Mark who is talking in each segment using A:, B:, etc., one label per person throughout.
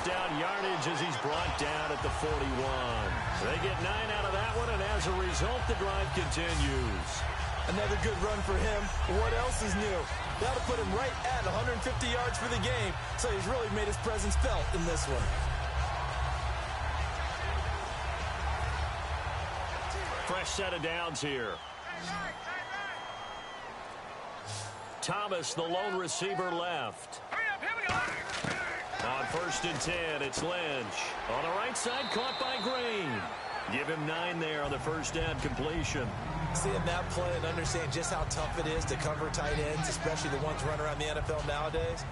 A: first down yardage as he's brought down at the 41. They get 9 out of that one, and as a result, the drive continues.
B: Another good run for him. What else is new? That'll put him right at 150 yards for the game, so he's really made his presence felt in this one.
A: Fresh set of downs here. Thomas, the lone receiver, left. On 1st and 10, it's Lynch. On the right side, caught by Green. Give him 9 there on the first down completion.
B: Seeing that play and understanding just how tough it is to cover tight ends, especially the ones running around the NFL nowadays,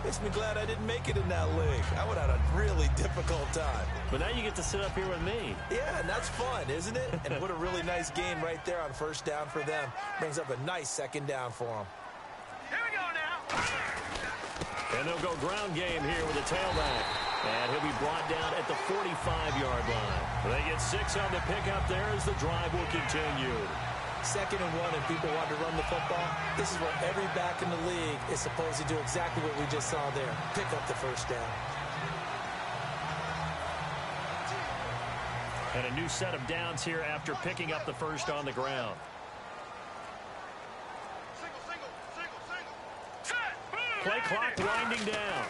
B: makes me glad I didn't make it in that league. I would have had a really difficult time.
A: But now you get to sit up here with me.
B: Yeah, and that's fun, isn't it? And what a really nice game right there on first down for them. Brings up a nice second down for them.
C: Here we go now.
A: And they'll go ground game here with a tailback. And he'll be brought down at the 45-yard line. They get 6 on the pickup there as the drive will continue.
B: 2nd and 1, and people want to run the football. This is where every back in the league is supposed to do exactly what we just saw there. Pick up the first down.
A: And a new set of downs here after picking up the first on the ground. Play clock winding down.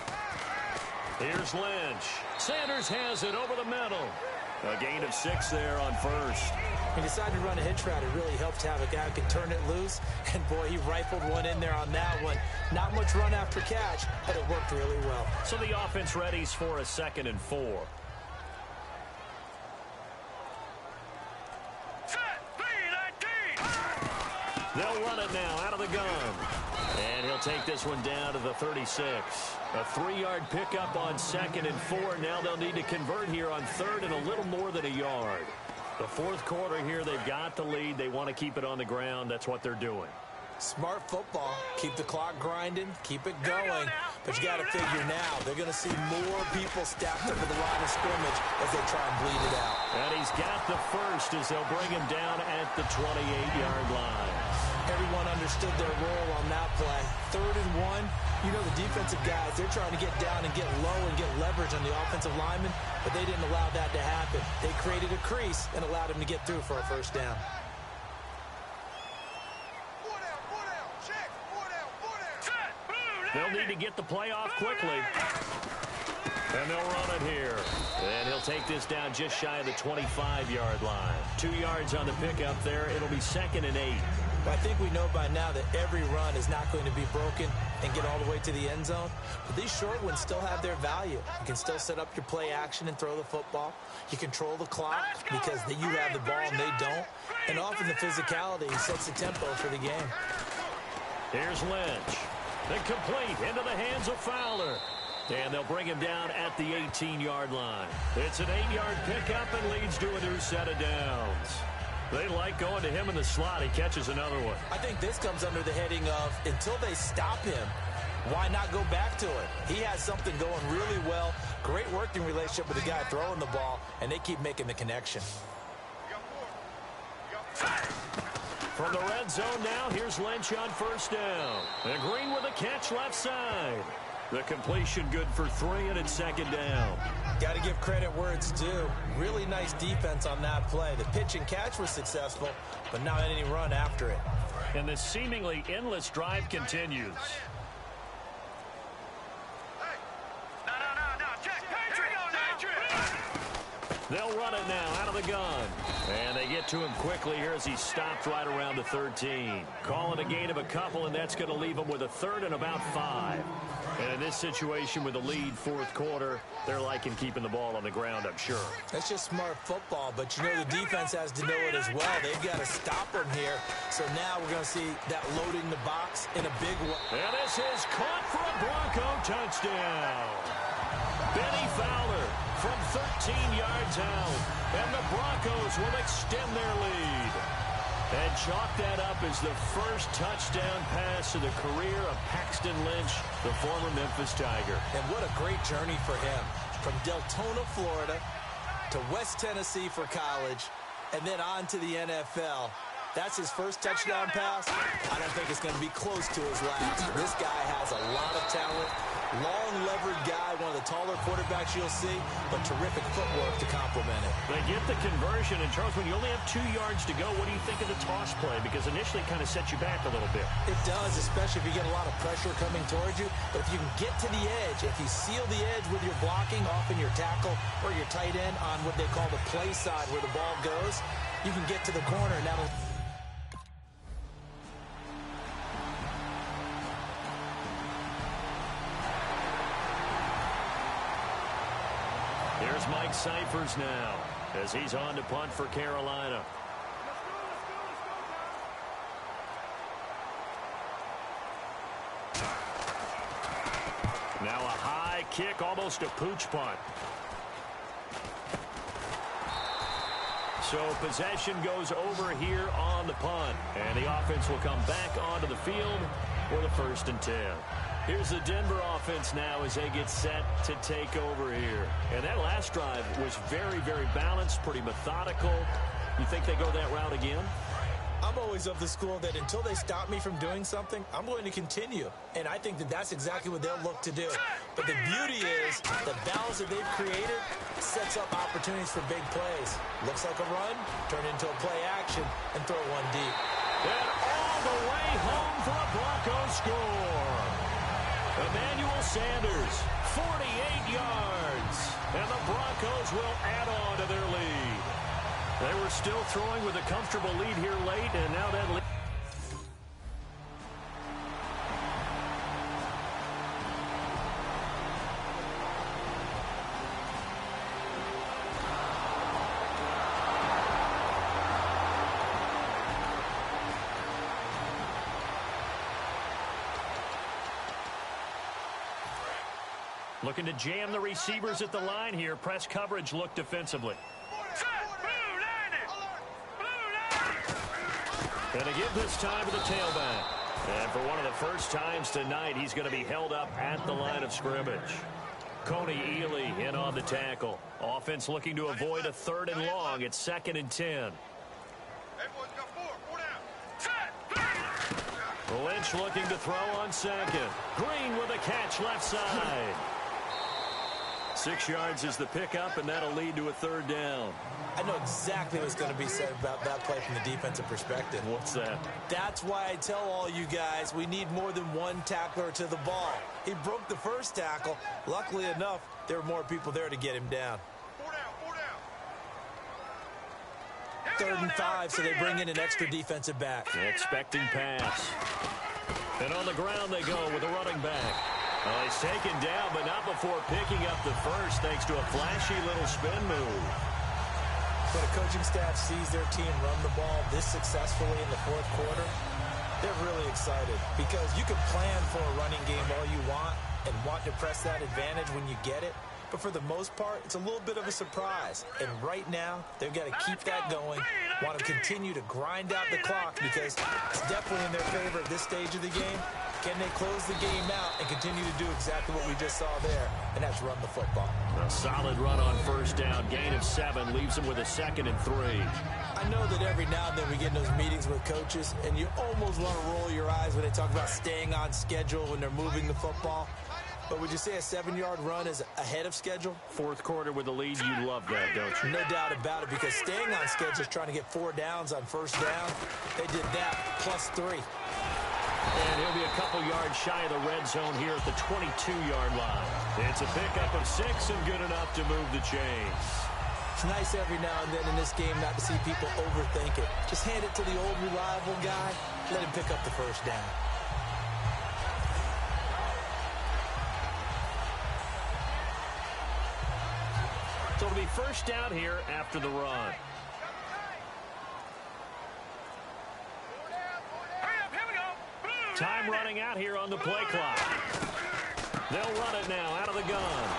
A: Here's Lynch. Sanders has it over the middle. A gain of 6 there on first.
B: He decided to run a hitch route. It really helps to have a guy who can turn it loose. And, boy, he rifled one in there on that one. Not much run after catch, but it worked really well.
A: So the offense readies for a 2nd and 4. They'll run it now out of the gun. And he'll take this one down to the 36. A 3-yard pickup on 2nd and 4. Now they'll need to convert here on 3rd and a little more than a yard. The 4th quarter here, they've got the lead. They want to keep it on the ground. That's what they're doing.
B: Smart football. Keep the clock grinding. Keep it going. But you got to figure now, they're going to see more people stacked over the line of scrimmage as they try and bleed it out.
A: And he's got the first as they'll bring him down at the 28-yard line.
B: Everyone understood their role on that play. 3rd and 1. You know the defensive guys, they're trying to get down and get low and get leverage on the offensive lineman, but they didn't allow that to happen. They created a crease and allowed him to get through for a first down.
A: They'll need to get the play off quickly. And they'll run it here. And he'll take this down just shy of the 25-yard line. 2 yards on the pickup there. It'll be 2nd and 8.
B: Well, I think we know by now that every run is not going to be broken and get all the way to the end zone. But these short ones still have their value. You can still set up your play action and throw the football. You control the clock because you have the ball and they don't. And often the physicality sets the tempo for the game.
A: Here's Lynch. Incomplete into the hands of Fowler. And they'll bring him down at the 18-yard line. It's an 8-yard pickup and leads to a new set of downs. They like going to him in the slot. He catches another one.
B: I think this comes under the heading of until they stop him, why not go back to it? He has something going really well. Great working relationship with the guy throwing the ball, and they keep making the connection.
A: From the red zone now, here's Lynch on first down. And Green with a catch left side. The completion good for 3, and it's 2nd down.
B: Got to give credit where it's due. Really nice defense on that play. The pitch and catch was successful, but not any run after it.
A: And this seemingly endless drive continues. They'll run it now out of the gun. And they get to him quickly here as he stopped right around the 13. Calling a gain of a couple, and that's going to leave him with a 3rd and about 5. And in this situation with the lead 4th quarter, they're liking keeping the ball on the ground, I'm sure.
B: That's just smart football, but you know the defense has to know it as well. They've got to stop them here. So now we're going to see that loading the box in a big way.
A: And this is caught for a Bronco touchdown. Benny Fowler from 13 yards out. And the Broncos will extend their lead. And chalk that up as the first touchdown pass of the career of Paxton Lynch, the former Memphis Tiger.
B: And what a great journey for him. From Deltona, Florida, to West Tennessee for college, and then on to the NFL. That's his first touchdown pass. I don't think it's going to be close to his last. This guy has a lot of talent, Long, levered guy, one of the taller quarterbacks you'll see, but terrific footwork to complement it.
A: They get the conversion. And, Charles, when you only have 2 yards to go, what do you think of the toss play? Because initially it kind of sets you back a little bit.
B: It does, especially if you get a lot of pressure coming towards you. But if you can get to the edge, if you seal the edge with your blocking, often your tackle or your tight end on what they call the play side where the ball goes, you can get to the corner, and that'll...
A: Here's Mike Cyphers now as he's on to punt for Carolina. Now a high kick, almost a pooch punt. So possession goes over here on the punt, and the offense will come back onto the field for the 1st and 10. Here's the Denver offense now as they get set to take over here. And that last drive was very, very balanced, pretty methodical. You think they go that route again?
B: I'm always of the school that until they stop me from doing something, I'm going to continue. And I think that that's exactly what they'll look to do. But the beauty is the balance that they've created sets up opportunities for big plays. Looks like a run, turn into a play action, and throw one deep.
A: And all the way home for a Broncos score. Emmanuel Sanders, 48 yards. And the Broncos will add on to their lead. They were still throwing with a comfortable lead here late, and now that lead... Looking to jam the receivers at the line here. Press coverage look defensively. And to give this time to the tailback. And for one of the first times tonight, he's going to be held up at the line of scrimmage. Coney Ely in on the tackle. Offense looking to avoid a 3rd and long. It's 2nd and 10. Lynch looking to throw on 2nd. Green with a catch left side. 6 yards is the pickup, and that'll lead to a 3rd down.
B: I know exactly what's going to be said about that play from the defensive perspective.
A: What's that?
B: That's why I tell all you guys we need more than one tackler to the ball. He broke the first tackle. Luckily enough, there were more people there to get him down. 3rd and 5, so they bring in an extra defensive back.
A: Expecting pass. And on the ground they go with a running back. Well, he's taken down, but not before picking up the first, thanks to a flashy little spin move.
B: When a coaching staff sees their team run the ball this successfully in the 4th quarter, they're really excited because you can plan for a running game all you want and want to press that advantage when you get it. But for the most part, it's a little bit of a surprise. And right now, they've got to keep that going, want to continue to grind out the clock because it's definitely in their favor at this stage of the game. Can they close the game out and continue to do exactly what we just saw there, and that's run the football?
A: A solid run on 1st down. Gain of 7 leaves them with a 2nd and 3.
B: I know that every now and then we get in those meetings with coaches, and you almost want to roll your eyes when they talk about staying on schedule when they're moving the football. But would you say a 7-yard run is ahead of schedule?
A: 4th quarter with the lead, you love that, don't you?
B: No doubt about it, because staying on schedule is trying to get 4 downs on 1st down. They did that plus 3.
A: And he'll be a couple yards shy of the red zone here at the 22-yard line. It's a pickup of 6 and good enough to move the chains.
B: It's nice every now and then in this game not to see people overthink it. Just hand it to the old reliable guy. Let him pick up the 1st down.
A: So it'll be 1st down here after the run. Time running out here on the play clock. They'll run it now out of the gun.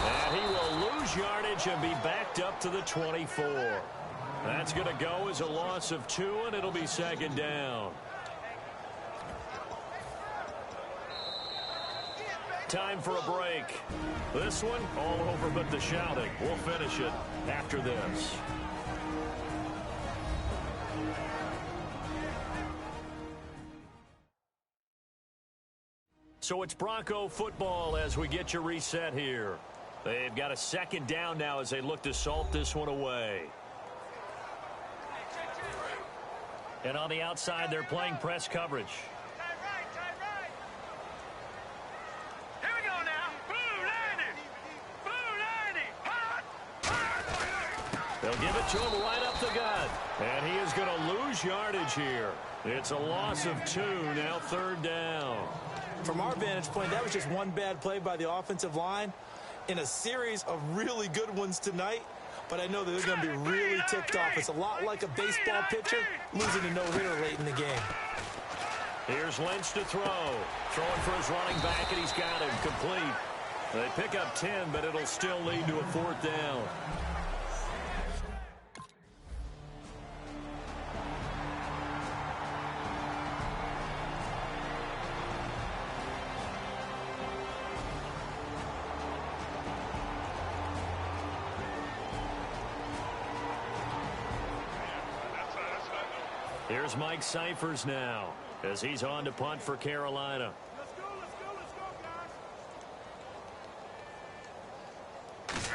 A: And he will lose yardage and be backed up to the 24. That's going to go as a loss of 2, and it'll be 2nd down. Time for a break. This one all over but the shouting. We'll finish it after this. So it's Bronco football as we get you reset here. They've got a second down now as they look to salt this one away. And on the outside, they're playing press coverage.
C: Tight right. Here we go now. Blue 90. Hot.
A: They'll give it to him right up the gut. And he is going to lose yardage here. It's a loss of 2, now 3rd down.
B: From our vantage point, that was just one bad play by the offensive line in a series of really good ones tonight. But I know that they're going to be really ticked off. It's a lot like a baseball pitcher losing a no-hitter late in the game.
A: Here's Lynch to throw. Throwing for his running back, and he's got him complete. They pick up 10, but it'll still lead to a 4th down. Here's Mike Cyphers now as he's on to punt for Carolina.
C: Let's go, guys.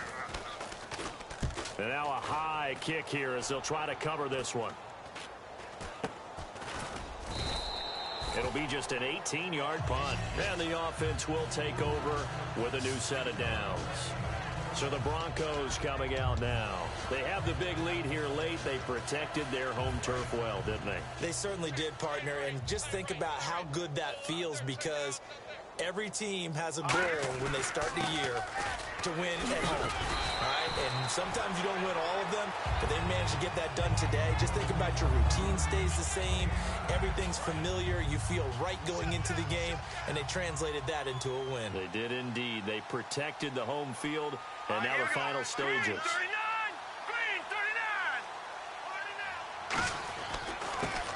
A: And now a high kick here as they'll try to cover this one. It'll be just an 18-yard punt. And the offense will take over with a new set of downs. So the Broncos coming out now. They have the big lead here late. They protected their home turf well, didn't they?
B: They certainly did, partner. And just think about how good that feels, because every team has a goal when they start the year to win at home. All right? And sometimes you don't win all of them, but they managed to get that done today. Just think about your routine stays the same. Everything's familiar. You feel right going into the game, and they translated that into a win.
A: They did indeed. They protected the home field, and now the final stages.
C: Green 39.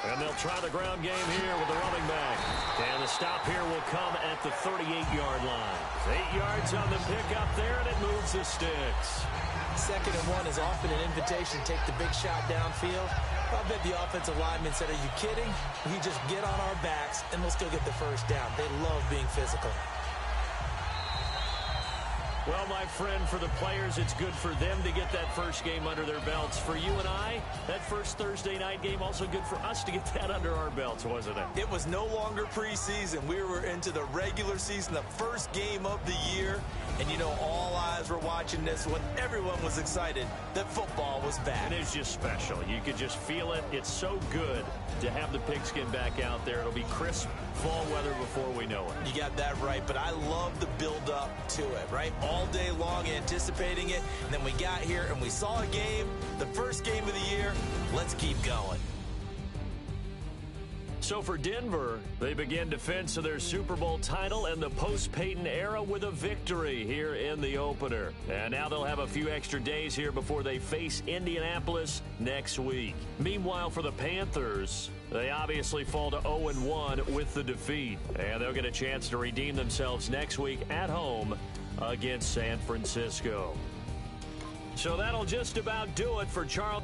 A: And they'll try the ground game here with the running back. And the stop here will come at the 38-yard line. 8 yards on the pickup there, and it moves the sticks.
B: 2nd and 1 is often an invitation to take the big shot downfield. I bet the offensive lineman said, "Are you kidding? We just get on our backs and let's go get the first down." They love being physical.
A: Well, my friend, for the players, it's good for them to get that first game under their belts. For you and I, that first Thursday night game, also good for us to get that under our belts, wasn't it?
B: It was no longer preseason. We were into the regular season, the first game of the year. And, you know, all eyes were watching this when everyone was excited that football was back.
A: It is just special. You could just feel it. It's so good to have the pigskin back out there. It'll be crisp fall weather before we know it.
B: You got that right, but I love the build-up to it, right? All day long anticipating it, and then we got here and we saw a game, the first game of the year. Let's keep going.
A: So for Denver, they begin defense of their Super Bowl title and the post-Peyton era with a victory here in the opener. And now they'll have a few extra days here before they face Indianapolis next week. Meanwhile, for the Panthers, they obviously fall to 0-1 with the defeat. And they'll get a chance to redeem themselves next week at home against San Francisco. So that'll just about do it for Charles.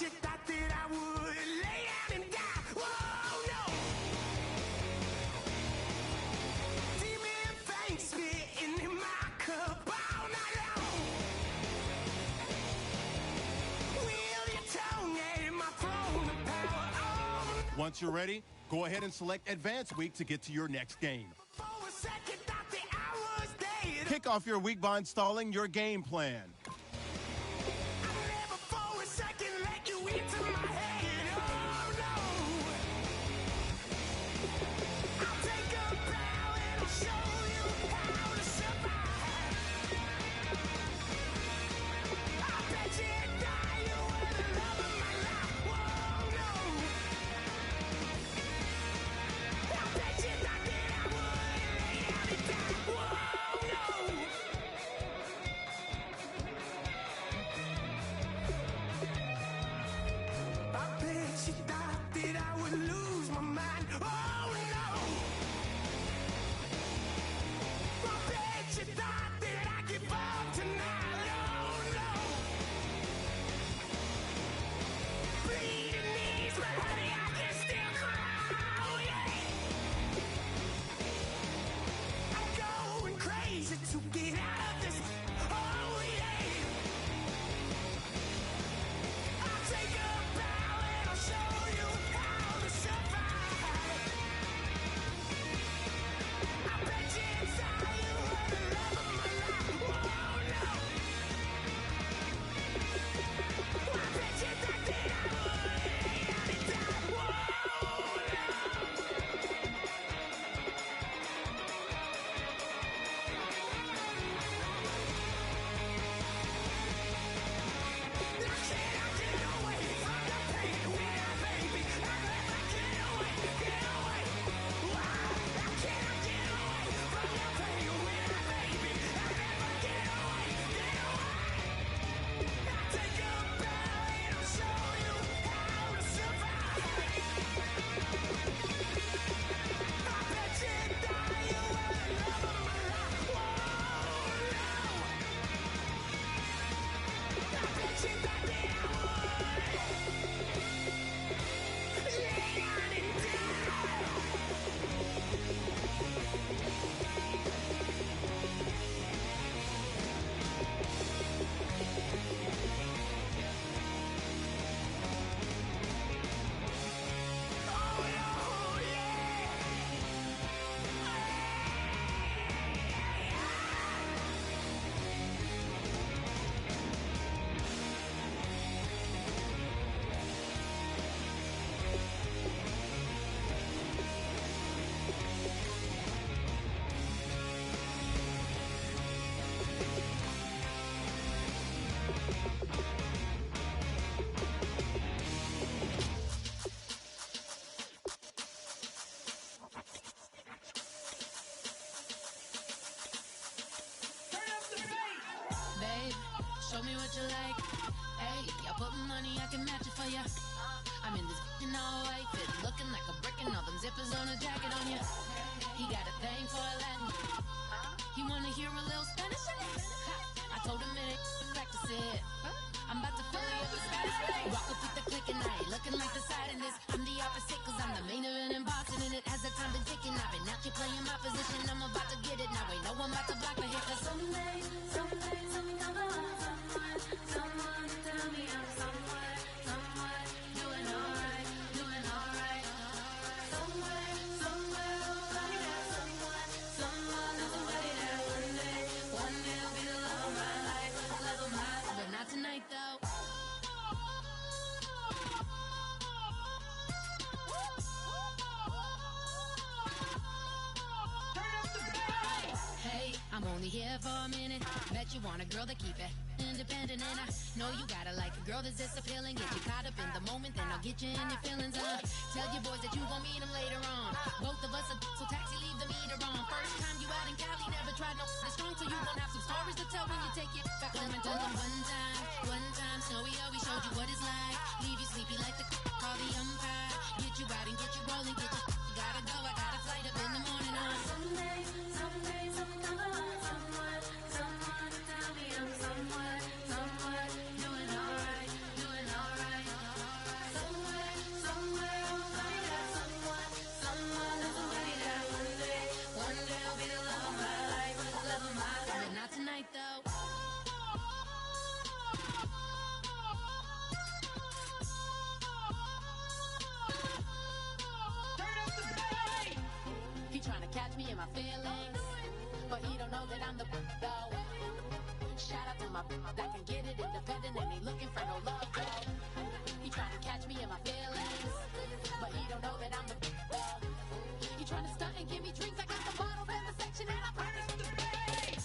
C: You thought that I would lay down and die. Whoa, no. Demon things spitting in my cup all night long. Wheel your tongue at my throne of power on.
D: Once you're ready, go ahead and select Advance Week to get to your next game.
C: For a second, thought that I was dead.
D: Kick off your week by installing your game plan.
C: Never for a second let you into my head. Oh, no. I'll take a bow and I'll show you how to survive. I bet you die, you were the love of my life. Whoa, no. I bet you thought that I would lay down and die. Whoa, no.
E: show me what you like. Hey, y'all put money, I can match it for ya. I'm in this in all white fit, looking like a brick and all them zippers on a jacket on ya. He got a thing for a Latin. He wanna hear a little Spanish? I told him it ain't practice it. I'm about to fill you up with Spanish. Rock with the click and I ain't looking like the side in this. I'm the opposite cause I'm the main event in boxing and it has the time been ticking. I've been out here playing my position. I'm about to get it now. Ain't no one about to block the hit cause someday something come along. Someone tell me I'm somewhere doing alright. Somewhere somebody that someone is somebody that one day will be the love of my life, but not tonight though. Hey, I'm only here for a minute. Bet you want a girl to keep it independent, and I know you gotta like a girl that's this appealing. Get you caught up in the moment, then I'll get you in your feelings. Tell your boys that you gon' meet them later on. Both of us are so taxi, leave the meter on. First time you out in Cali, never tried no strong, so you gon' have some stories to tell when you take it back home and tell them one time, Snowy always showed you what it's like. Leave you sleepy like the call the umpire. Get you out and get you rolling, get you gotta go. I got a flight up in the morning on someday something come along. Someone tell me I'm somewhere doing alright. Somewhere somebody that someone is somebody that one day will be the love of my life, but not tonight though. He tryna catch me in my feelings, but he don't know that I'm the though. Shout out to my that can get it independent and ain't looking for no love though. He tryna catch me in my feelings, but he don't know that I'm the though. He tryna stunt and give me drinks. I got the bottles in the section and I promise to pay.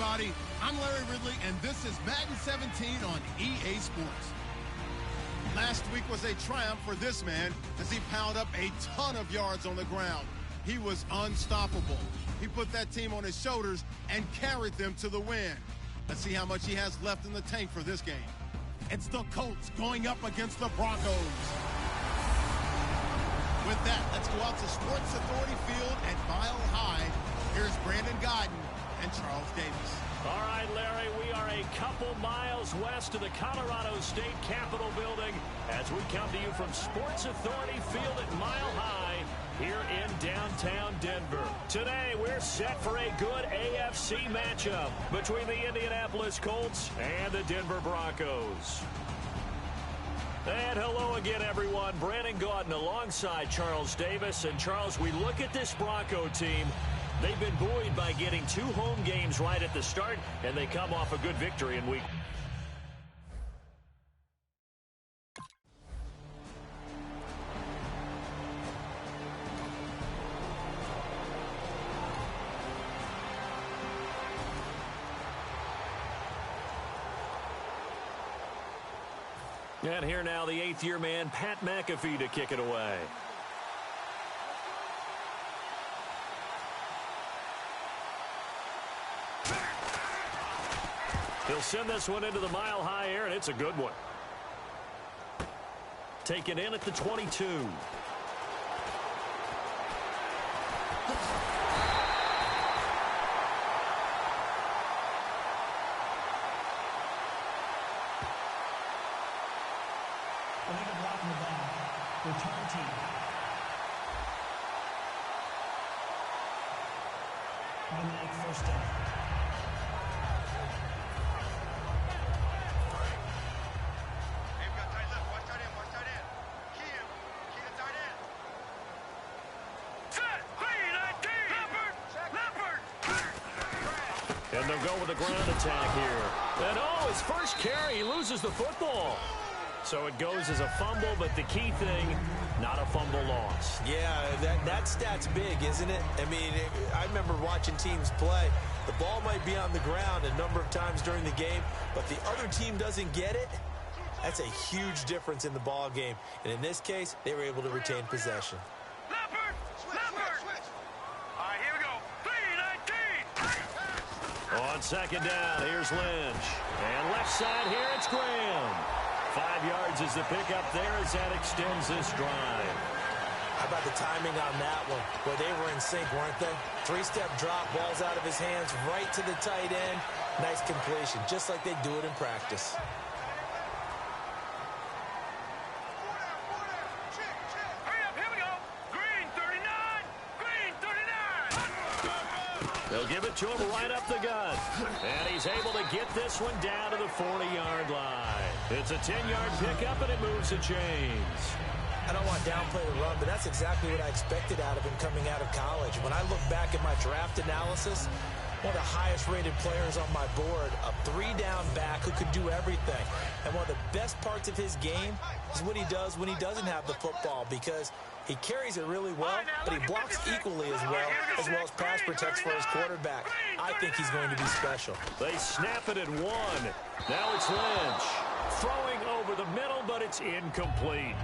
D: everybody. I'm Larry Ridley, and this is Madden 17 on EA Sports. Last week was a triumph for this man as he piled up a ton of yards on the ground. He was unstoppable. He put that team on his shoulders and carried them to the win. Let's see how much he has left in the tank for this game. It's the Colts going up against the Broncos. With that, let's go out to Sports Authority Field at Mile High. Here's Brandon Godden and Charles Davis.
A: All right, Larry, we are a couple miles west of the Colorado State Capitol building as we come to you from Sports Authority Field at Mile High here in downtown Denver. Today, we're set for a good AFC matchup between the Indianapolis Colts and the Denver Broncos. And hello again, everyone. Brandon Gaudin alongside Charles Davis. And, Charles, we look at this Bronco team. They've been buoyed by getting 2 home games right at the start, and they come off a good victory in week. And here now, the 8th-year man, Pat McAfee, to kick it away. He'll send this one into the mile-high air, and it's a good one. Taken in at the 22.
F: Illegal blocking the ball. Return team. Automatic first down.
A: And they'll go with a ground attack here. And oh, his first carry, he loses the football. So it goes as a fumble, but the key thing, not a fumble loss.
B: Yeah, that stat's big, isn't it? I mean, I remember watching teams play. The ball might be on the ground a number of times during the game, but the other team doesn't get it. That's a huge difference in the ball game. And in this case, they were able to retain possession.
A: On second down, here's Lynch. And left side here, it's Graham. 5 yards is the pickup there as that extends this drive.
B: How about the timing on that one? Well, they were in sync, weren't they? 3-step drop, ball's out of his hands, right to the tight end. Nice completion, just like they do it in practice.
A: They'll give it to him right up the gut. And he's able to get this one down to the 40-yard line. It's a 10-yard pickup, and it moves the chains.
B: I don't want to downplay the run, but that's exactly what I expected out of him coming out of college. When I look back at my draft analysis, one of the highest-rated players on my board, a 3-down back who could do everything. And one of the best parts of his game is what he does when he doesn't have the football, because he carries it really well, but he blocks equally as well as pass protects for his quarterback. I think he's going to be special.
A: They snap it at 1. Now it's Lynch. Throwing over the middle, but it's incomplete.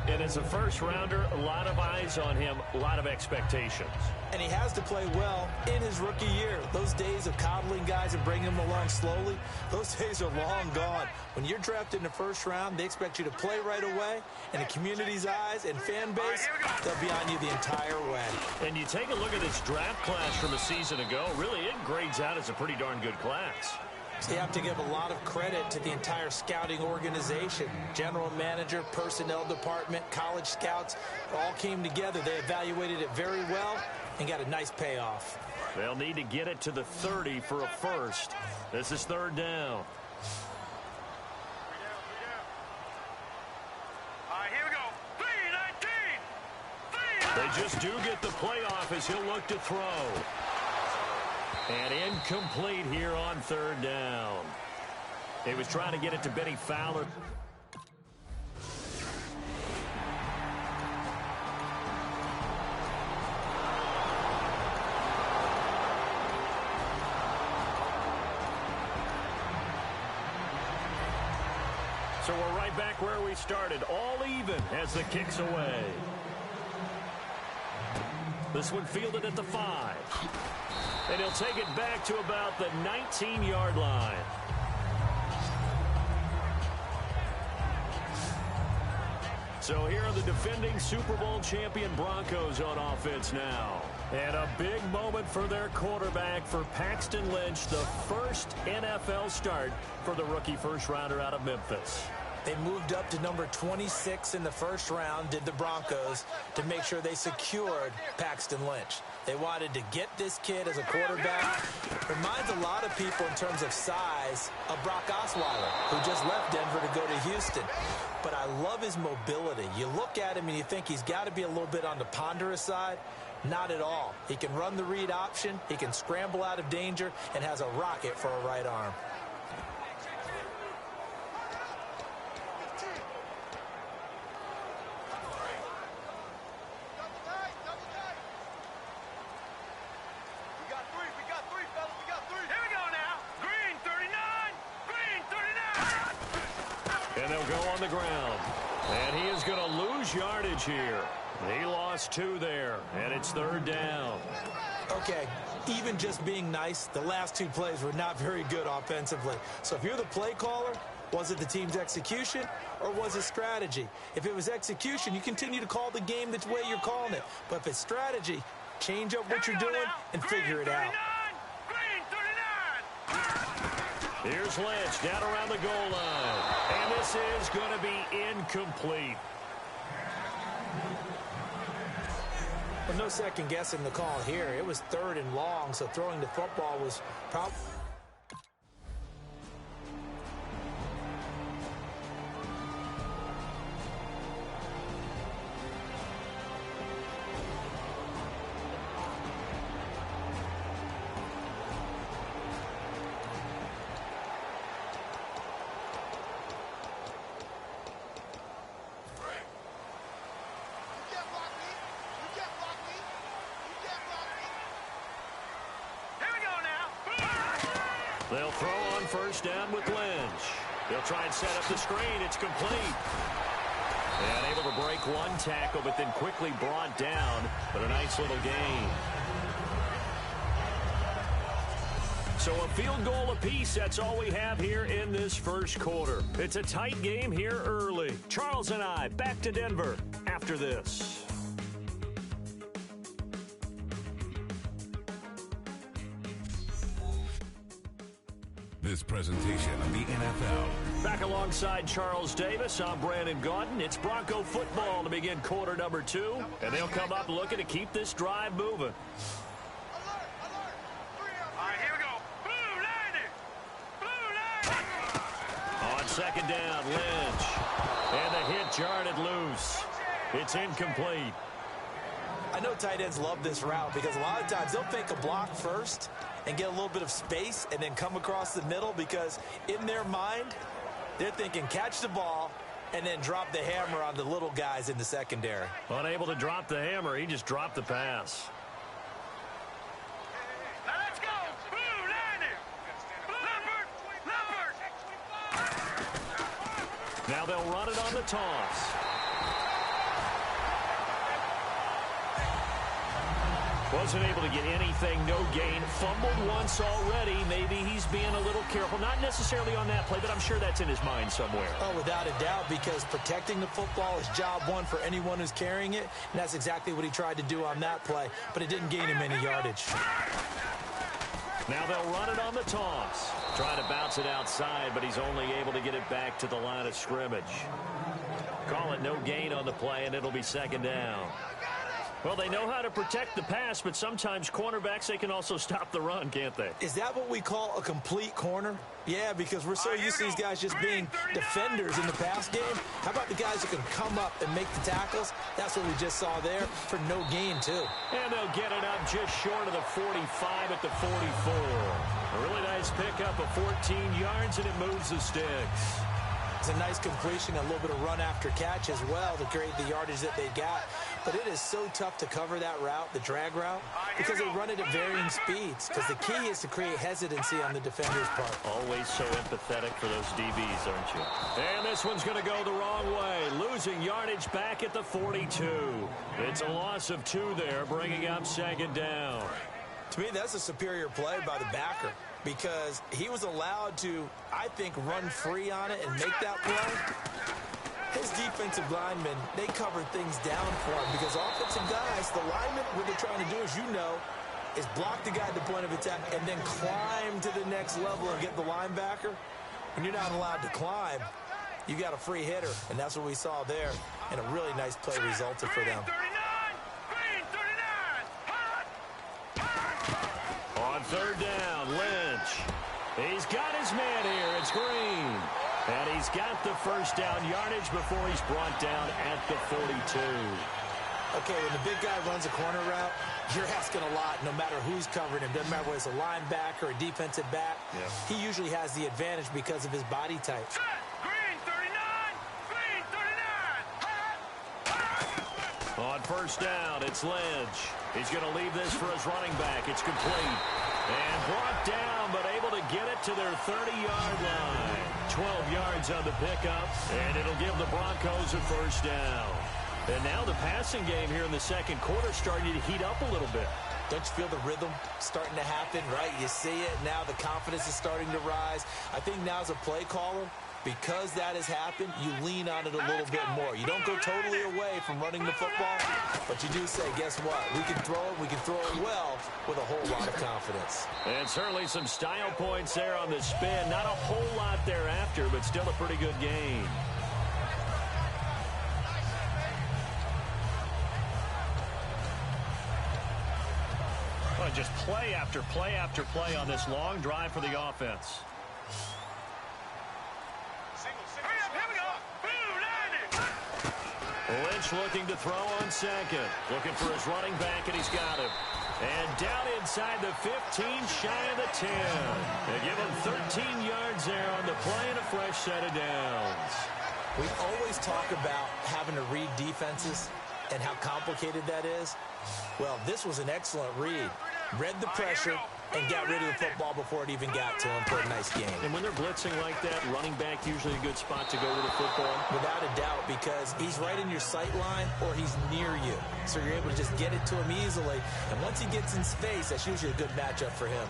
A: And as a first-rounder, a lot of eyes on him, a lot of expectations.
B: And he has to play well in his rookie year. Those days of coddling guys and bringing them along slowly, those days are long gone. When you're drafted in the first round, they expect you to play right away. And the community's eyes and fan base, they'll be on you the entire way.
A: And you take a look at this draft class from a season ago, really it grades out as a pretty darn good class.
B: So you have to give a lot of credit to the entire scouting organization. General manager, personnel department, college scouts, all came together. They evaluated it very well and got a nice payoff.
A: They'll need to get it to the 30 for a first. This is 3rd down.
C: Here we go. 3-19.
A: They just do get the playoff as he'll look to throw. And incomplete here on 3rd down. He was trying to get it to Benny Fowler. So we're right back where we started, all even as the kick's away. This one fielded at the 5. And he'll take it back to about the 19-yard line. So here are the defending Super Bowl champion Broncos on offense now. And a big moment for their quarterback, for Paxton Lynch, the first NFL start for the rookie first-rounder out of Memphis.
B: They moved up to number 26 in the first round, did the Broncos, to make sure they secured Paxton Lynch. They wanted to get this kid as a quarterback. Reminds a lot of people in terms of size of Brock Osweiler, who just left Denver to go to Houston. But I love his mobility. You look at him and you think he's got to be a little bit on the ponderous side. Not at all. He can run the read option, he can scramble out of danger, and has a rocket for a right arm.
A: The ground, and he is going to lose yardage here. He lost 2 there, and it's 3rd down.
B: Okay, even just being nice, the last 2 plays were not very good offensively. So if you're the play caller, was it the team's execution or was it strategy? If it was execution, you continue to call the game the way you're calling it. But if it's strategy, change up what you're doing and figure it out.
A: Here's Lynch down around the goal line. And this is going to be incomplete.
B: Well, no second guessing the call here. It was 3rd and long, so throwing the football was probably...
A: They'll throw on first down with Lynch. They'll try and set up the screen. It's complete. And able to break one tackle, but then quickly brought down. But a nice little gain. So a field goal apiece, that's all we have here in this first quarter. It's a tight game here early. Charles and I back to Denver after this.
G: This presentation of the NFL.
A: Back alongside Charles Davis, I'm Brandon Gaudin. It's Bronco football to begin quarter number 2. And they'll come up looking to keep this drive moving. On second down, Lynch. And the hit jarred loose. It's incomplete.
B: I know tight ends love this route because a lot of times they'll fake a block first and get a little bit of space and then come across the middle because in their mind, they're thinking catch the ball and then drop the hammer on the little guys in the secondary.
A: Unable to drop the hammer, he just dropped the pass.
C: Now let's go! Blue, Landon! Leopard!
A: Now they'll run it on the toss. Wasn't able to get anything, no gain. Fumbled once already. Maybe he's being a little careful. Not necessarily on that play, but I'm sure that's in his mind somewhere.
B: Oh, without a doubt, because protecting the football is job one for anyone who's carrying it, and that's exactly what he tried to do on that play, but it didn't gain him any yardage.
A: Now they'll run it on the toss. Trying to bounce it outside, but he's only able to get it back to the line of scrimmage. Call it no gain on the play, and it'll be second down. Well, they know how to protect the pass, but sometimes cornerbacks, they can also stop the run, can't they?
B: Is that what we call a complete corner? Yeah, because we're so used to these guys just being defenders in the pass game. How about the guys who can come up and make the tackles? That's what we just saw there for no gain, too.
A: And they'll get it up just short of the 45 at the 44. A really nice pickup of 14 yards, and it moves the sticks.
B: It's a nice completion, a little bit of run after catch as well to create the yardage that they got. But it is so tough to cover that route, the drag route, because they run it at varying speeds. Because the key is to create hesitancy on the defender's part.
A: Always so empathetic for those DBs, aren't you? And this one's going to go the wrong way. Losing yardage back at the 42. It's a loss of 2 there, bringing up second down.
B: To me, that's a superior play by the backer because he was allowed to, I think, run free on it and make that play. His defensive linemen, they covered things down for him because offensive guys, the linemen, what they're trying to do, as you know, is block the guy at the point of attack and then climb to the next level and get the linebacker. When you're not allowed to climb, you got a free hitter, and that's what we saw there, and a really nice play resulted for them.
A: On third down, Lynch. He's got his man here. It's Green. And he's got the first down yardage before he's brought down at the 42.
B: Okay, when the big guy runs a corner route, you're asking a lot no matter who's covering him. Doesn't matter whether it's a linebacker or a defensive back. Yeah. He usually has the advantage because of his body type.
C: Green 39! Green 39!
A: On first down, it's Lynch. He's going to leave this for his running back. It's complete. And brought down, but able to get it to their 30-yard line. 12 yards on the pickup, and it'll give the Broncos a first down. And now the passing game here in the second quarter starting to heat up a little bit.
B: Don't you feel the rhythm starting to happen, right? You see it. Now the confidence is starting to rise. I think now as a play caller, because that has happened, you lean on it a little bit more. You don't go totally away from running the football, but you do say, guess what? We can throw it. We can throw it well with a whole lot of confidence.
A: And certainly some style points there on the spin. Not a whole lot thereafter, but still a pretty good game. Well, just play after play after play on this long drive for the offense. Lynch looking to throw on second. Looking for his running back, and he's got him. And down inside the 15, shy of the 10. They give him 13 yards there on the play and a fresh set of downs.
B: We always talk about having to read defenses and how complicated that is. Well, this was an excellent read. Read the pressure and got rid of the football before it even got to him for a nice game.
A: And when they're blitzing like that, running back usually a good spot to go with the football.
B: Without a doubt, because he's right in your sight line or he's near you. So you're able to just get it to him easily. And once he gets in space, that's usually a good matchup for him.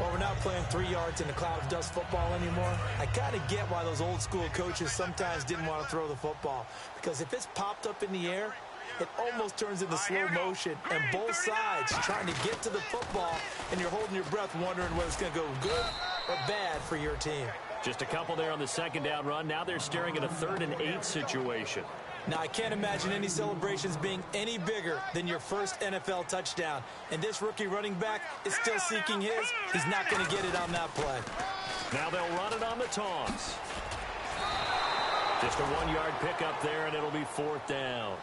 B: Well, we're not playing 3 yards in a cloud of dust football anymore. I kind of get why those old school coaches sometimes didn't want to throw the football. Because if it's popped up in the air, it almost turns into slow motion, and both sides trying to get to the football, and you're holding your breath wondering whether it's going to go good or bad for your team.
A: Just a couple there on the second down run. Now they're staring at a 3rd and 8 situation.
B: Now, I can't imagine any celebrations being any bigger than your first NFL touchdown. And this rookie running back is still seeking his. He's not going to get it on that play.
A: Now they'll run it on the toss. Just a 1-yard pickup there, and it'll be 4th down.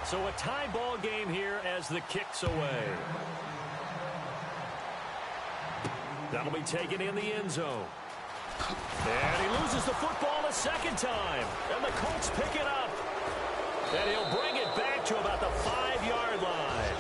A: So a tie ball game here as the kick's away. That'll be taken in the end zone. And he loses the football a second time. And the Colts pick it up. And he'll bring it back to about the 5-yard line.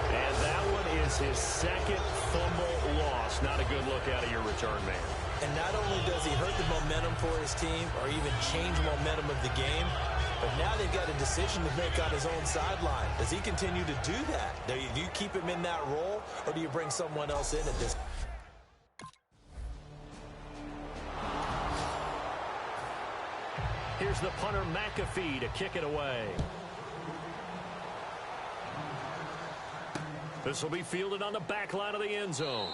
A: And that one is his second fumble loss. Not a good look out of your return man.
B: And not only does he hurt the momentum for his team or even change momentum of the game, but now they've got a decision to make on his own sideline. Does he continue to do that? Do you keep him in that role, or do you bring someone else in at this?
A: Here's the punter McAfee to kick it away. This will be fielded on the back line of the end zone.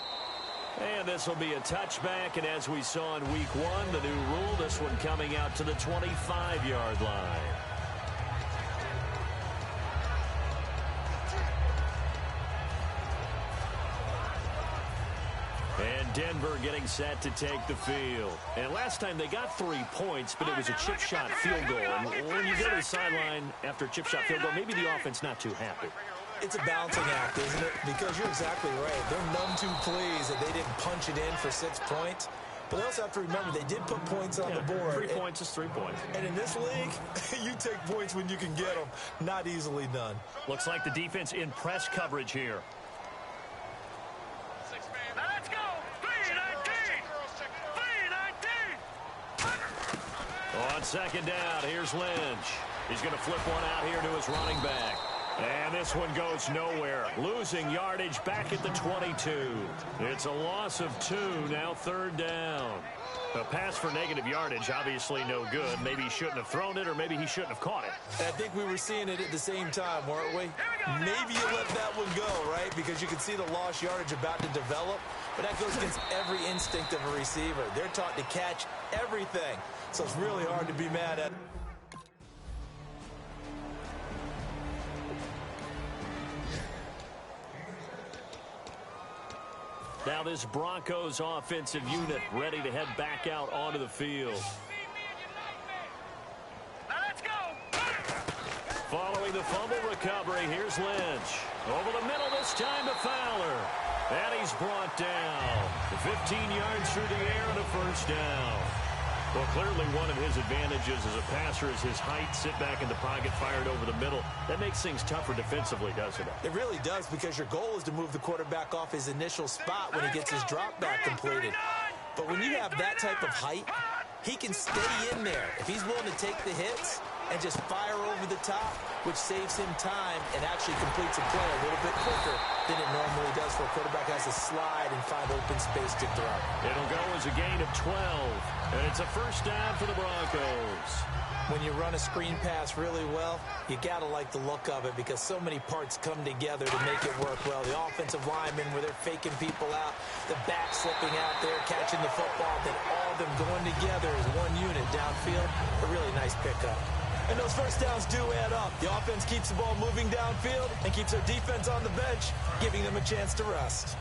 A: And this will be a touchback, and as we saw in week 1, the new rule, this one coming out to the 25-yard line. Denver getting set to take the field. And last time they got 3 points, but it was a chip shot field goal. And when you go to the sideline after a chip shot field goal, maybe the offense not too happy.
B: It's a balancing act, isn't it? Because you're exactly right. They're none too pleased that they didn't punch it in for 6 points. But they also have to remember they did put points on the board.
A: 3 points is 3 points.
B: And in this league, you take points when you can get them. Not easily done.
A: Looks like the defense in press coverage here.
C: Now let's go. 3-19. 3-19.
A: On second down, here's Lynch. He's going to flip one out here to his running back. And this one goes nowhere. Losing yardage back at the 22. It's a loss of 2, now third down. A pass for negative yardage, obviously no good. Maybe he shouldn't have thrown it, or maybe he shouldn't have caught it.
B: I think we were seeing it at the same time, weren't we? Maybe you let that one go, right? Because you can see the lost yardage about to develop. But that goes against every instinct of a receiver. They're taught to catch everything. So it's really hard to be mad at.
A: Now this Broncos offensive unit ready to head back out onto the field.
C: Now let's go.
A: Following the fumble recovery, here's Lynch. Over the middle this time to Fowler. And he's brought down. 15 yards through the air and a first down. Well, clearly one of his advantages as a passer is his height. Sit back in the pocket, fired over the middle. That makes things tougher defensively, doesn't it?
B: It really does, because your goal is to move the quarterback off his initial spot when he gets his drop back completed. But when you have that type of height, he can stay in there. If he's willing to take the hits and just fire over the top, which saves him time and actually completes a play a little bit quicker than it normally does for a quarterback has to slide and find open space to throw.
A: It'll go as a gain of 12, and it's a first down for the Broncos.
B: When you run a screen pass really well, you got to like the look of it, because so many parts come together to make it work well. The offensive linemen, where they're faking people out, the back slipping out there, catching the football, then all of them going together as one unit downfield. A really nice pickup. And those first downs do add up. The offense keeps the ball moving downfield and keeps their defense on the bench, giving them a chance to rest.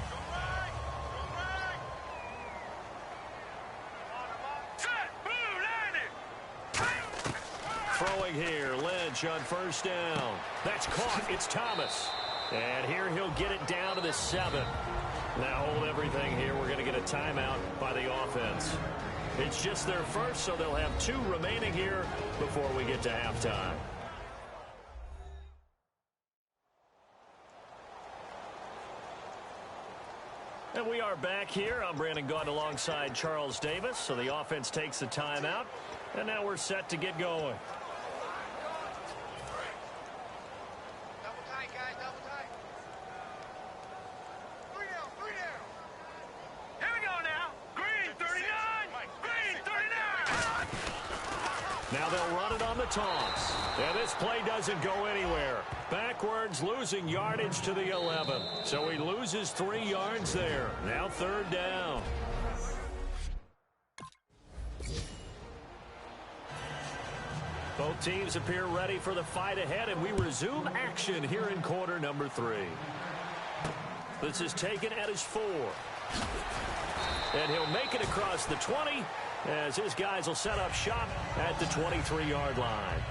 A: Throwing here, Lynch on first down. That's caught. It's Thomas. And here he'll get it down to the 7. Now hold everything here. We're going to get a timeout by the offense. It's just their first, so they'll have 2 remaining here before we get to halftime. And we are back here. I'm Brandon Gaudin alongside Charles Davis. So the offense takes the timeout, and now we're set to get going.
C: Double tight, guys. Double tight. 3 down. 3 down. Here we go now. Green 39. Green 39.
A: Now they'll run it on the toss. And this play doesn't go anywhere. Backwards, losing yardage to the 11. So he loses 3 yards there. Now third down. Both teams appear ready for the fight ahead, and we resume action here in quarter number 3. This is taken at his 4. And he'll make it across the 20 as his guys will set up shop at the 23-yard line.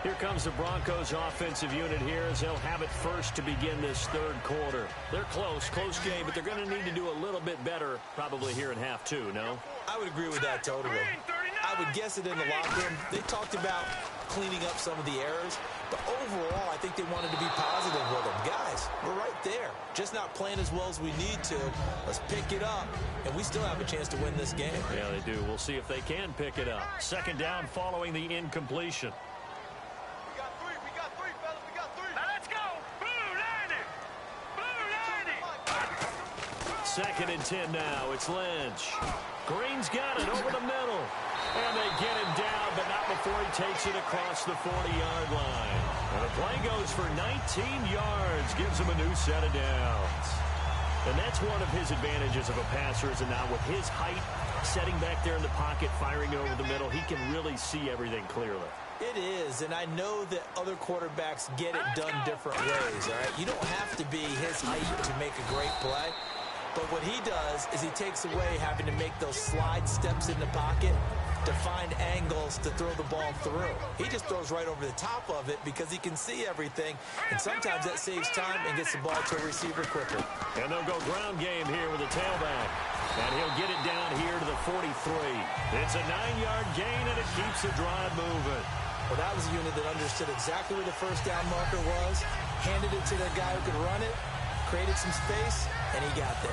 A: Here comes the Broncos offensive unit here as they'll have it first to begin this third quarter. They're close game, but they're going to need to do a little bit better probably here in half 2, no?
B: I would agree with that totally. I would guess it in the locker room. They talked about cleaning up some of the errors, but overall, I think they wanted to be positive with them. Guys, we're right there. Just not playing as well as we need to. Let's pick it up, and we still have a chance to win this game.
A: Yeah, they do. We'll see if they can pick it up. Second down following the incompletion.
C: We got 3, fellas. We got 3. Now let's go. Blue 90. Blue 90.
A: Second and 10 now. It's Lynch. Green's got it over the middle. And they get him down, but not before he takes it across the 40-yard line. And the play goes for 19 yards, gives him a new set of downs. And that's one of his advantages of a passer, is now with his height, setting back there in the pocket, firing over the middle, he can really see everything clearly.
B: It is, and I know that other quarterbacks get it done different ways, all right? You don't have to be his his height to make a great play. But what he does is he takes away having to make those slide steps in the pocket to find angles to throw the ball through. He just throws right over the top of it because he can see everything, and sometimes that saves time and gets the ball to a receiver quicker.
A: And they'll go ground game here with a tailback. And he'll get it down here to the 43. It's a 9-yard gain, and it keeps the drive moving.
B: Well, that was a unit that understood exactly where the first down marker was, handed it to their guy who could run it, created some space, and he got there.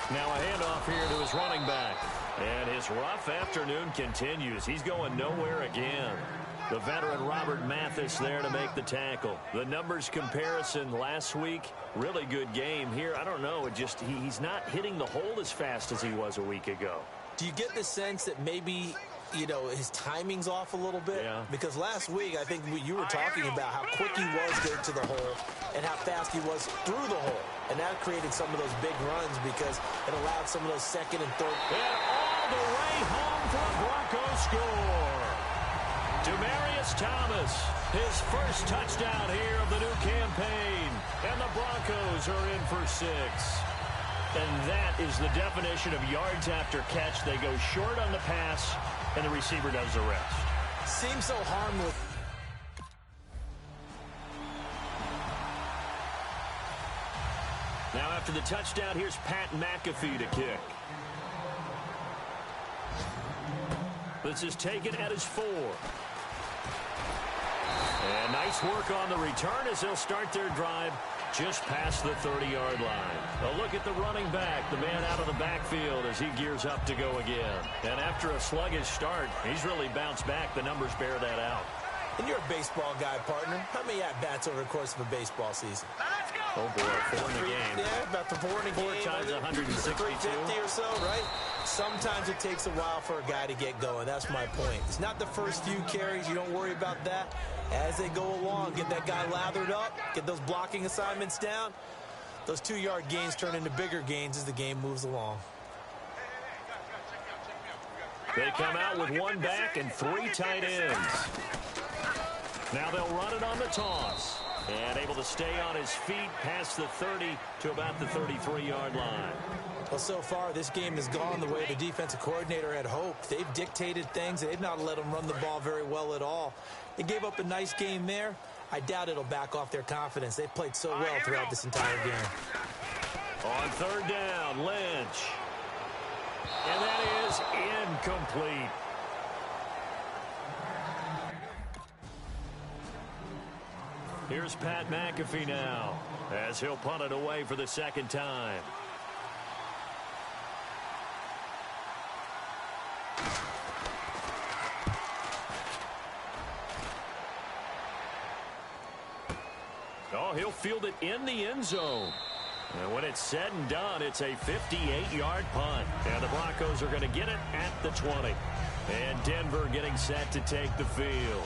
A: Now a handoff here to his running back. And his rough afternoon continues. He's going nowhere again. The veteran Robert Mathis there to make the tackle. The numbers comparison last week, really good game here. I don't know, he's not hitting the hole as fast as he was a week ago.
B: Do you get the sense that maybe, his timing's off a little bit?
A: Yeah.
B: Because last week, I think you were talking about how quick he was getting to the hole and how fast he was through the hole. And that created some of those big runs because it allowed some of those second and third.
A: And all the way home for a Broncos score. Demaryius Thomas, his first touchdown here of the new campaign. And the Broncos are in for 6. And that is the definition of yards after catch. They go short on the pass, and the receiver does the rest.
B: Seems so harmless.
A: Now after the touchdown, here's Pat McAfee to kick. This is taken at his 4. And nice work on the return as they'll start their drive just past the 30-yard line. A look at the running back, the man out of the backfield as he gears up to go again. And after a sluggish start, he's really bounced back. The numbers bear that out.
B: And you're a baseball guy, partner. How many at-bats over the course of a baseball season?
A: Oh, boy, 4 in the game.
B: Yeah, about the 4 in a game.
A: 4 times 162.
B: 350 or so, right? Sometimes it takes a while for a guy to get going. That's my point. It's not the first few carries. You don't worry about that. As they go along, get that guy lathered up, get those blocking assignments down. Those 2-yard gains turn into bigger gains as the game moves along.
A: They come out with 1 back and 3 tight ends. Now they'll run it on the toss. And able to stay on his feet past the 30 to about the 33-yard line.
B: Well, so far, this game has gone the way the defensive coordinator had hoped. They've dictated things. They've not let them run the ball very well at all. They gave up a nice game there. I doubt it'll back off their confidence. They've played so well throughout this entire game.
A: On 3rd down, Lynch. And that is incomplete. Here's Pat McAfee now as he'll punt it away for the 2nd time. Oh, he'll field it in the end zone. And when it's said and done, it's a 58-yard punt. And the Broncos are going to get it at the 20. And Denver getting set to take the field.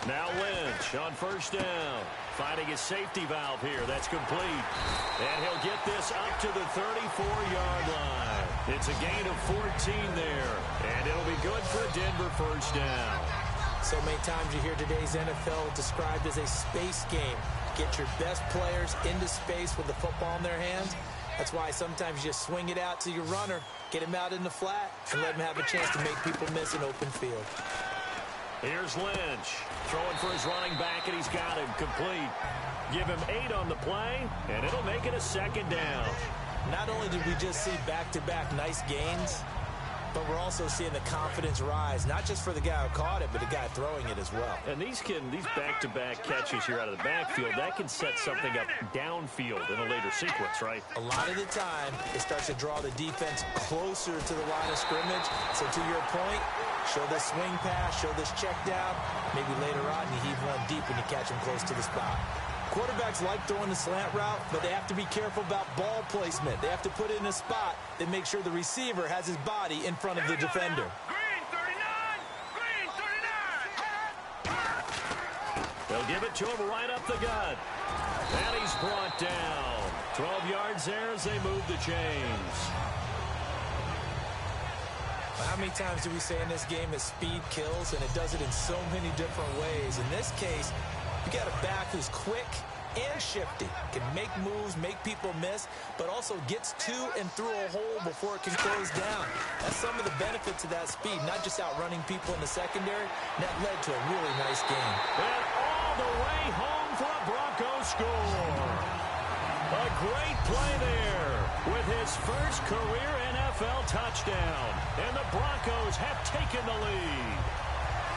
A: Now Lynch on 1st down. Finding his safety valve here. That's complete. And he'll get this up to the 34-yard line. It's a gain of 14 there. And it'll be good for a Denver 1st down.
B: So many times you hear today's NFL described as a space game. Get your best players into space with the football in their hands. That's why sometimes you just swing it out to your runner, get him out in the flat, and let him have a chance to make people miss an open field.
A: Here's Lynch throwing for his running back, and he's got him complete. Give him 8 on the play, and it'll make it a 2nd down.
B: Not only did we just see back-to-back nice gains, but we're also seeing the confidence rise, not just for the guy who caught it, but the guy throwing it as well.
A: And these back-to-back catches here out of the backfield, that can set something up downfield in a later sequence, right?
B: A lot of the time, it starts to draw the defense closer to the line of scrimmage. So to your point, show this swing pass, show this check down. Maybe later on, you heave one deep when you catch him close to the spot. Quarterbacks like throwing the slant route, but they have to be careful about ball placement. They have to put it in a spot that makes sure the receiver has his body in front of the defender.
C: Green 39! Green
A: They'll give it to him right up the gut. And he's brought down. 12 yards there as they move the chains.
B: How many times do we say in this game that speed kills, and it does it in so many different ways? In this case, you got a back who's quick and shifty, can make moves, make people miss, but also gets to and through a hole before it can close down. That's some of the benefits of that speed, not just outrunning people in the secondary. And that led to a really nice game.
A: And all the way home for a Broncos score. A great play there with his first career NFL touchdown. And the Broncos have taken the lead.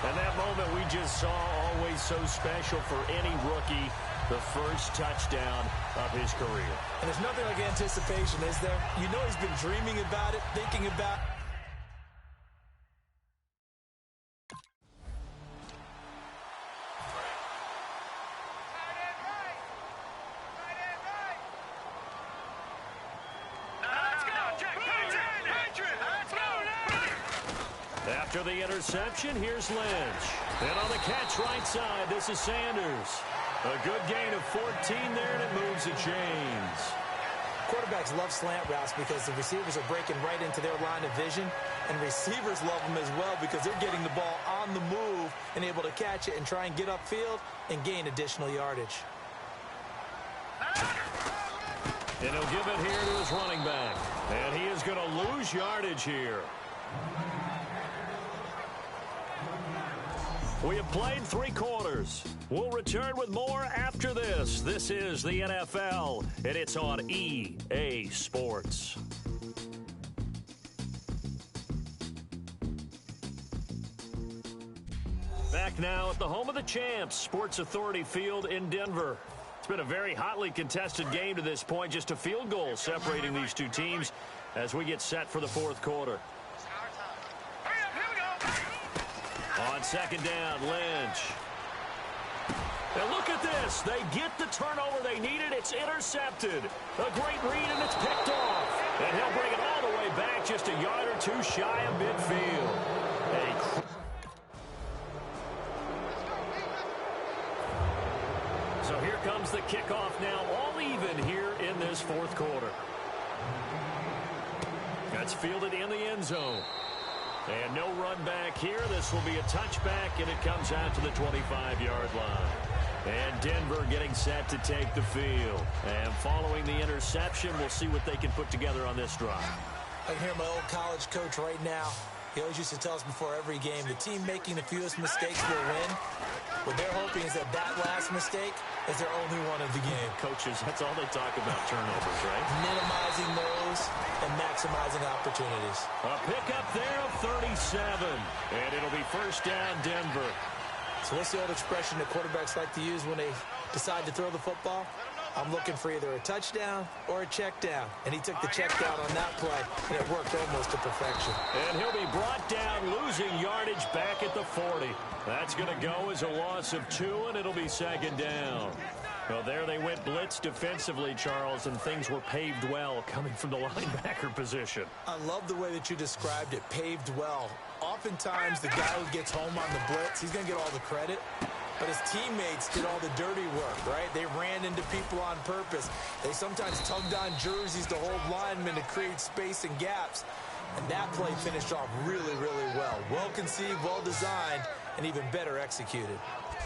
A: And that moment we just saw, always so special for any rookie, the first touchdown of his career.
B: And there's nothing like anticipation, is there? You know he's been dreaming about it, thinking about it.
A: After the interception, here's Lynch. And on the catch right side, this is Sanders. A good gain of 14 there, and it moves the chains.
B: Quarterbacks love slant routes because the receivers are breaking right into their line of vision, and receivers love them as well because they're getting the ball on the move and able to catch it and try and get upfield and gain additional yardage.
A: And he'll give it here to his running back. And he is going to lose yardage here. We have played 3 quarters. We'll return with more after this. This is the NFL, and it's on EA Sports. Back now at the home of the champs, Sports Authority Field in Denver. It's been a very hotly contested game to this point, just a field goal separating these two teams as we get set for the fourth quarter. On second down, Lynch. And look at this. They get the turnover they needed. It's intercepted. A great read, and it's picked off. And he'll bring it all the way back just a yard or two shy of midfield. So here comes the kickoff now, all even here in this fourth quarter. That's fielded in the end zone. And no run back here. This will be a touchback, and it comes out to the 25-yard line. And Denver getting set to take the field. And following the interception, we'll see what they can put together on this drive.
B: I can hear my old college coach right now. He always used to tell us before every game, the team making the fewest mistakes will win. What they're hoping is that that last mistake is their only one of the game.
A: Coaches, that's all they talk about, turnovers, right?
B: Minimizing those and maximizing opportunities.
A: A pickup there of 37. And it'll be first down, Denver.
B: So what's the old expression that quarterbacks like to use when they decide to throw the football? I'm looking for either a touchdown or a check down. And he took the check down on that play, and it worked almost to perfection.
A: And he'll be brought down, losing yardage back at the 40. That's going to go as a loss of 2, and it'll be second down. Well, there they went blitz defensively, Charles, and things were paved well coming from the linebacker position.
B: I love the way that you described it, paved well. Oftentimes, the guy who gets home on the blitz, he's going to get all the credit. But his teammates did all the dirty work, right? They ran into people on purpose. They sometimes tugged on jerseys to hold linemen to create space and gaps. And that play finished off really, really well. Well conceived, well designed, and even better executed.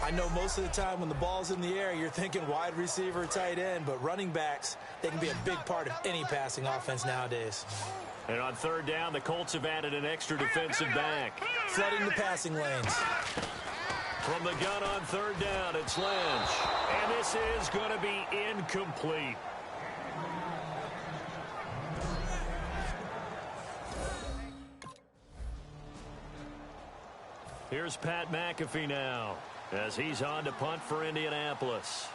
B: I know most of the time when the ball's in the air, you're thinking wide receiver, tight end, but running backs, they can be a big part of any passing offense nowadays.
A: And on third down, the Colts have added an extra defensive back.
B: Flooding the passing lanes.
A: From the gun on third down, it's Lynch. And this is going to be incomplete. Here's Pat McAfee now as he's on to punt for Indianapolis.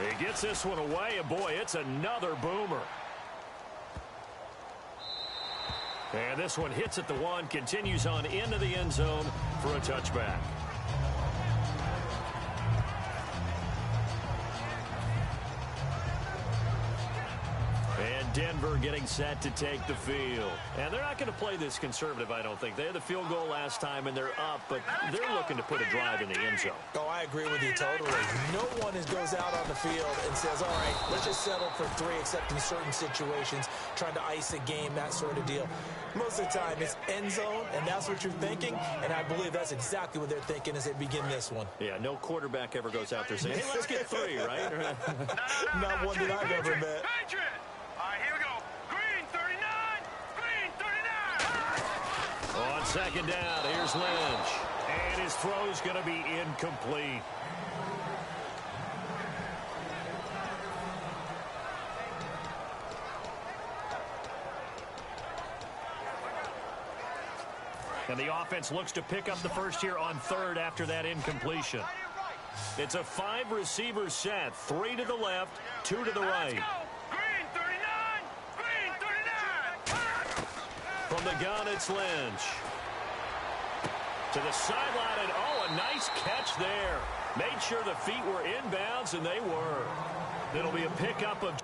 A: He gets this one away, and boy, it's another boomer. And this one hits at the 1, continues on into the end zone for a touchback. And Denver getting set to take the field. And they're not going to play this conservative, I don't think. They had the field goal last time, and they're up, but they're looking to put a drive in the end zone.
B: Oh, I agree with you totally. No one goes out on the field and says, all right, let's just settle for 3, except in certain situations, trying to ice a game, that sort of deal. Most of the time, it's end zone, and that's what you're thinking, and I believe that's exactly what they're thinking as they begin this one.
A: Yeah, no quarterback ever goes out there saying, hey, let's get 3, right?
B: Not one that I've ever met.
C: Patriot! All right, here we go. Green 39! Green 39!
A: On second down, here's Lynch. And his throw's going to be incomplete. And the offense looks to pick up the first here on third after that incompletion. It's a 5-receiver set. 3 to the left, 2 to the right.
C: Green 39! Green 39!
A: From the gun, it's Lynch. To the sideline, and oh, a nice catch there. Made sure the feet were inbounds, and they were. It'll be a pickup of...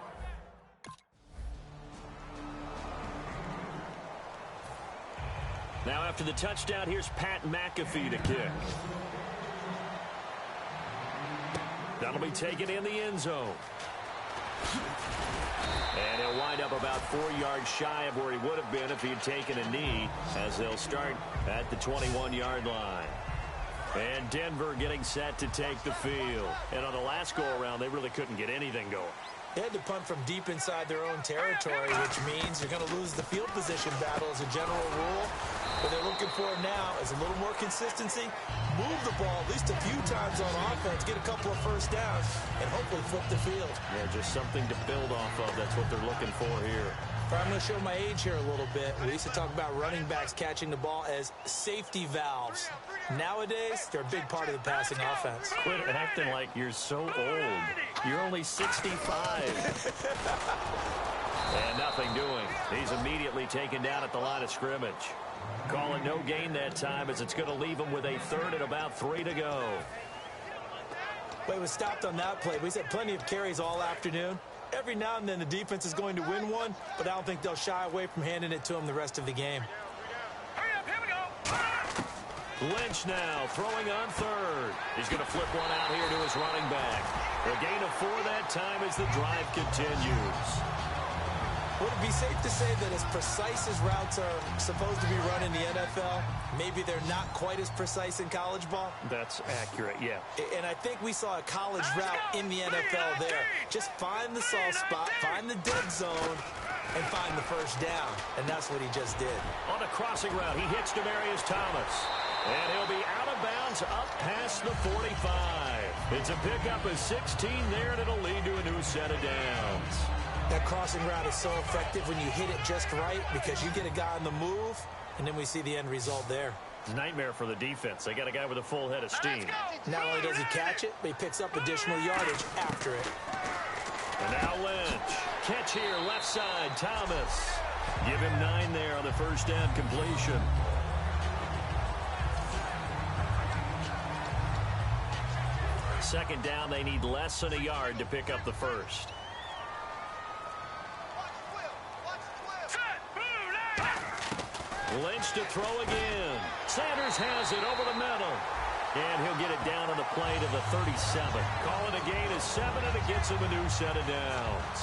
A: Now after the touchdown, here's Pat McAfee to kick. That'll be taken in the end zone. And he'll wind up about 4 yards shy of where he would have been if he had taken a knee, as they'll start at the 21-yard line. And Denver getting set to take the field. And on the last go-around, they really couldn't get anything going.
B: They had to punt from deep inside their own territory, which means you're going to lose the field position battle as a general rule. What they're looking for now is a little more consistency, move the ball at least a few times on offense, get a couple of first downs, and hopefully flip the field.
A: Yeah, just something to build off of. That's what they're looking for here.
B: I'm going to show my age here a little bit. We used to talk about running backs catching the ball as safety valves. Nowadays, they're a big part of the passing offense.
A: Quit acting like you're so old. You're only 65. And nothing doing. He's immediately taken down at the line of scrimmage. Calling no gain that time, as it's going to leave him with a third and about 3 to go.
B: But he was stopped on that play. He's had plenty of carries all afternoon. Every now and then the defense is going to win one, but I don't think they'll shy away from handing it to him the rest of the game.
C: Hurry up, here we go.
A: Lynch now throwing on third. He's going to flip one out here to his running back. A gain of 4 that time as the drive continues.
B: Would it be safe to say that as precise as routes are supposed to be run in the NFL, maybe they're not quite as precise in college ball?
A: That's accurate, yeah.
B: And I think we saw a college route in the NFL there. Just find the soft spot, find the dead zone, and find the first down. And that's what he just did.
A: On a crossing route, he hits Demaryius Thomas. And he'll be out of bounds up past the 45. It's a pickup of 16 there, and it'll lead to a new set of downs.
B: That crossing route is so effective when you hit it just right, because you get a guy on the move, and then we see the end result there.
A: It's a nightmare for the defense. They got a guy with a full head of steam.
B: Not only does he catch it, but he picks up additional yardage after it.
A: And now Lynch. Catch here, left side, Thomas. Give him 9 there on the first down completion. Second down, they need less than a yard to pick up the first. Lynch to throw again. Sanders has it over the middle. And he'll get it down on the play to the 37. Call it a gain of 7, and it gets him a new set of downs.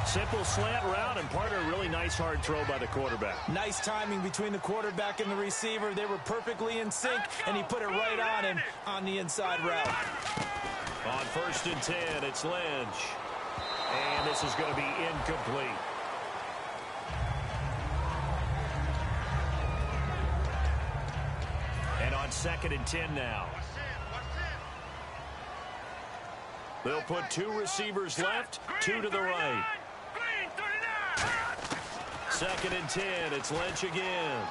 A: Simple slant route, and part of a really nice hard throw by the quarterback.
B: Nice timing between the quarterback and the receiver. They were perfectly in sync, and he put it right on him on the inside route.
A: On 1st and 10, it's Lynch. And this is going to be incomplete. And on 2nd and 10 now. They'll put 2 receivers left, 2 to the right. 2nd and 10, it's Lynch again.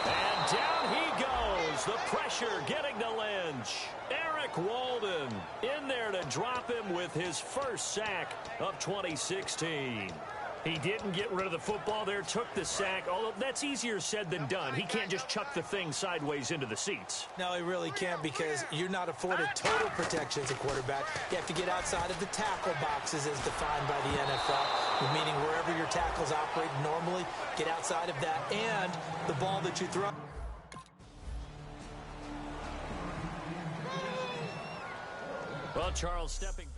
A: And down he goes. The pressure getting to Lynch. Eric Walden in there to drop him with his first sack of 2016. He didn't get rid of the football there, took the sack, although that's easier said than done. He can't just chuck the thing sideways into the seats.
B: No, he really can't, because you're not afforded total protection as a quarterback. You have to get outside of the tackle boxes as defined by the NFL, meaning wherever your tackles operate normally, get outside of that, and the ball that you throw.
A: Well, Charles stepping.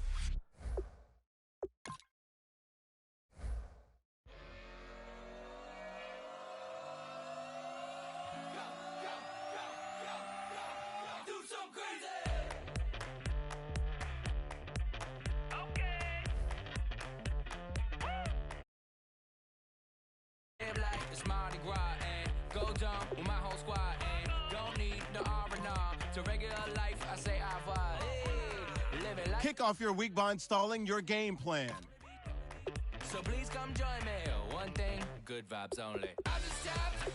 D: Kick off your week by installing your game plan.
H: So please come join me. One thing, good vibes only. I just tapped.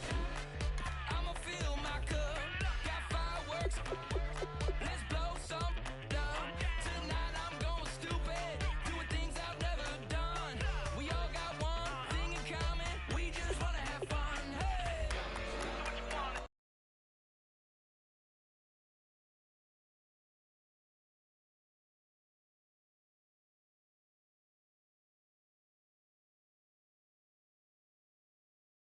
H: I'ma fill my cup. Got fireworks.